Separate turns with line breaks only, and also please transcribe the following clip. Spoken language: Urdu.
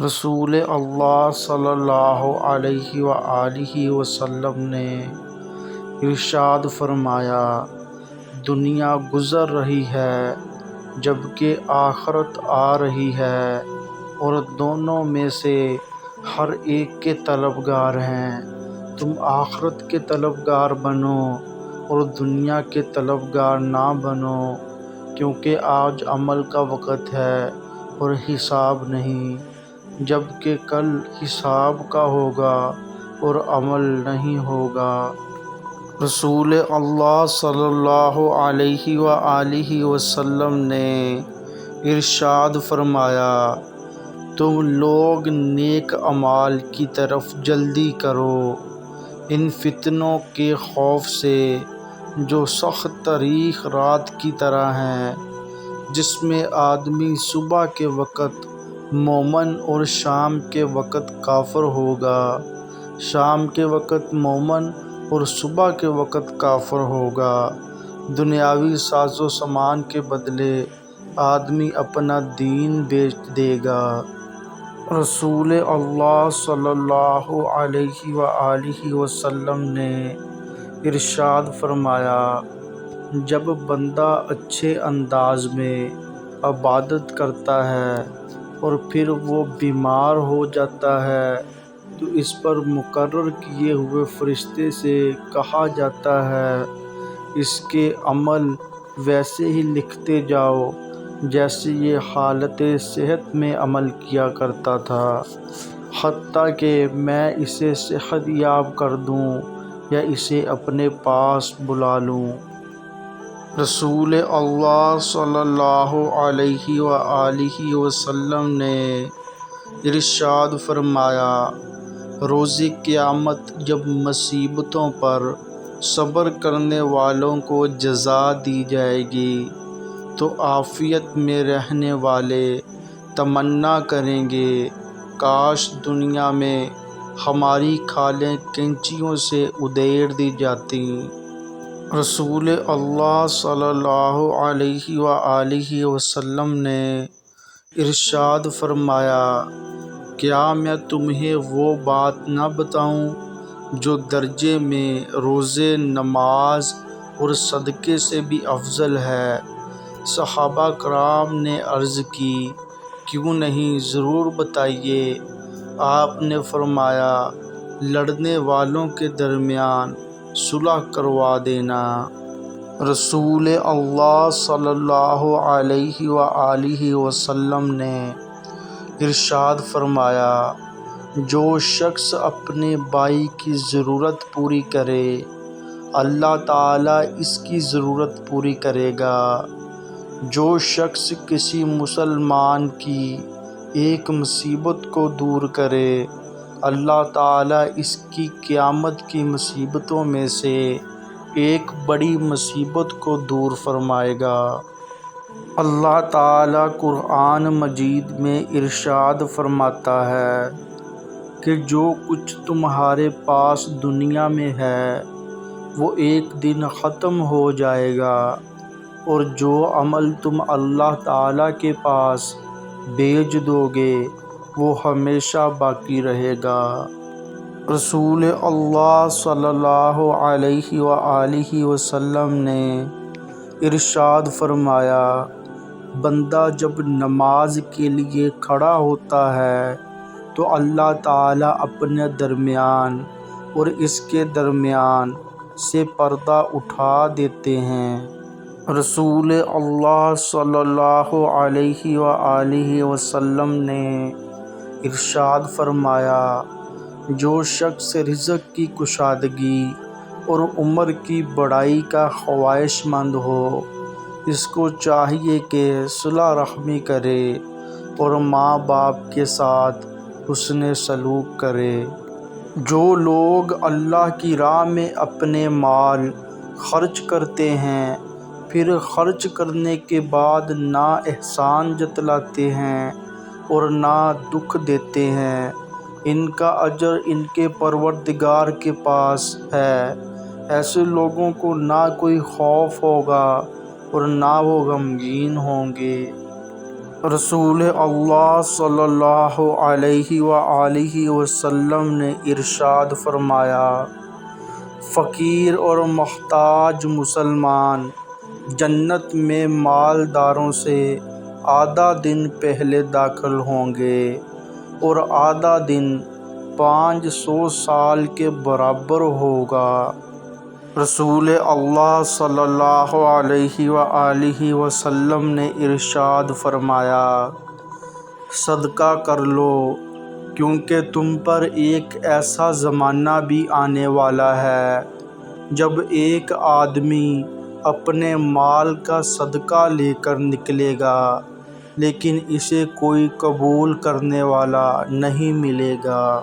رسول اللہ صلی اللہ علیہ وآلہ وسلم نے ارشاد فرمایا، دنیا گزر رہی ہے جبکہ آخرت آ رہی ہے، اور دونوں میں سے ہر ایک کے طلبگار ہیں۔ تم آخرت کے طلبگار بنو اور دنیا کے طلبگار نہ بنو، کیونکہ آج عمل کا وقت ہے اور حساب نہیں، جبکہ کل حساب کا ہوگا اور عمل نہیں ہوگا۔ رسول اللہ صلی اللہ علیہ وآلہ وسلم نے ارشاد فرمایا، تم لوگ نیک اعمال کی طرف جلدی کرو، ان فتنوں کے خوف سے جو سخت تاریک رات کی طرح ہیں، جس میں آدمی صبح کے وقت مومن اور شام کے وقت کافر ہوگا، شام کے وقت مومن اور صبح کے وقت کافر ہوگا۔ دنیاوی ساز و سامان کے بدلے آدمی اپنا دین بیچ دے گا۔ رسول اللہ صلی اللہ علیہ وآلہ وسلم نے ارشاد فرمایا، جب بندہ اچھے انداز میں عبادت کرتا ہے اور پھر وہ بیمار ہو جاتا ہے تو اس پر مقرر کیے ہوئے فرشتے سے کہا جاتا ہے، اس کے عمل ویسے ہی لکھتے جاؤ جیسے یہ حالت صحت میں عمل کیا کرتا تھا، حتیٰ کہ میں اسے صحت یاب کر دوں یا اسے اپنے پاس بلا لوں۔ رسول اللہ صلی اللہ علیہ وآلہ وسلم نے ارشاد فرمایا، روز قیامت جب مصیبتوں پر صبر کرنے والوں کو جزا دی جائے گی تو عافیت میں رہنے والے تمنا کریں گے، کاش دنیا میں ہماری کھالیں کینچیوں سے ادھیڑ دی جاتیں۔ رسول اللہ صلی اللہ علیہ وآلہ وسلم نے ارشاد فرمایا، کیا میں تمہیں وہ بات نہ بتاؤں جو درجے میں روزے، نماز اور صدقے سے بھی افضل ہے؟ صحابہ کرام نے عرض کی، کیوں نہیں، ضرور بتائیے۔ آپ نے فرمایا، لڑنے والوں کے درمیان صلح کروا دینا۔ رسول اللہ صلی اللہ علیہ وآلہ وسلم نے ارشاد فرمایا، جو شخص اپنے بھائی کی ضرورت پوری کرے اللہ تعالیٰ اس کی ضرورت پوری کرے گا۔ جو شخص کسی مسلمان کی ایک مصیبت کو دور کرے اللہ تعالیٰ اس کی قیامت کی مصیبتوں میں سے ایک بڑی مصیبت کو دور فرمائے گا۔ اللہ تعالیٰ قرآن مجید میں ارشاد فرماتا ہے کہ جو کچھ تمہارے پاس دنیا میں ہے وہ ایک دن ختم ہو جائے گا، اور جو عمل تم اللہ تعالیٰ کے پاس بھیج دو گے وہ ہمیشہ باقی رہے گا۔ رسول اللہ صلی اللہ علیہ وآلہ وسلم نے ارشاد فرمایا، بندہ جب نماز کے لیے کھڑا ہوتا ہے تو اللہ تعالیٰ اپنے درمیان اور اس کے درمیان سے پردہ اٹھا دیتے ہیں۔ رسول اللہ صلی اللہ علیہ وآلہ وسلم نے ارشاد فرمایا، جو شخص رزق کی کشادگی اور عمر کی بڑائی کا خواہش مند ہو اس کو چاہیے کہ صلہ رحمی کرے اور ماں باپ کے ساتھ حسن سلوک کرے۔ جو لوگ اللہ کی راہ میں اپنے مال خرچ کرتے ہیں پھر خرچ کرنے کے بعد نہ احسان جتلاتے ہیں اور نہ دکھ دیتے ہیں، ان کا اجر ان کے پروردگار کے پاس ہے۔ ایسے لوگوں کو نہ کوئی خوف ہوگا اور نہ وہ غمگین ہوں گے۔ رسول اللہ صلی اللہ علیہ وآلہ وسلم نے ارشاد فرمایا، فقیر اور محتاج مسلمان جنت میں مالداروں سے آدھا دن پہلے داخل ہوں گے اور آدھا دن 500 سال کے برابر ہوگا۔ رسول اللہ صلی اللہ علیہ وآلہ وسلم نے ارشاد فرمایا، صدقہ کر لو، کیونکہ تم پر ایک ایسا زمانہ بھی آنے والا ہے جب ایک آدمی اپنے مال کا صدقہ لے کر نکلے گا لیکن اسے کوئی قبول کرنے والا نہیں ملے گا۔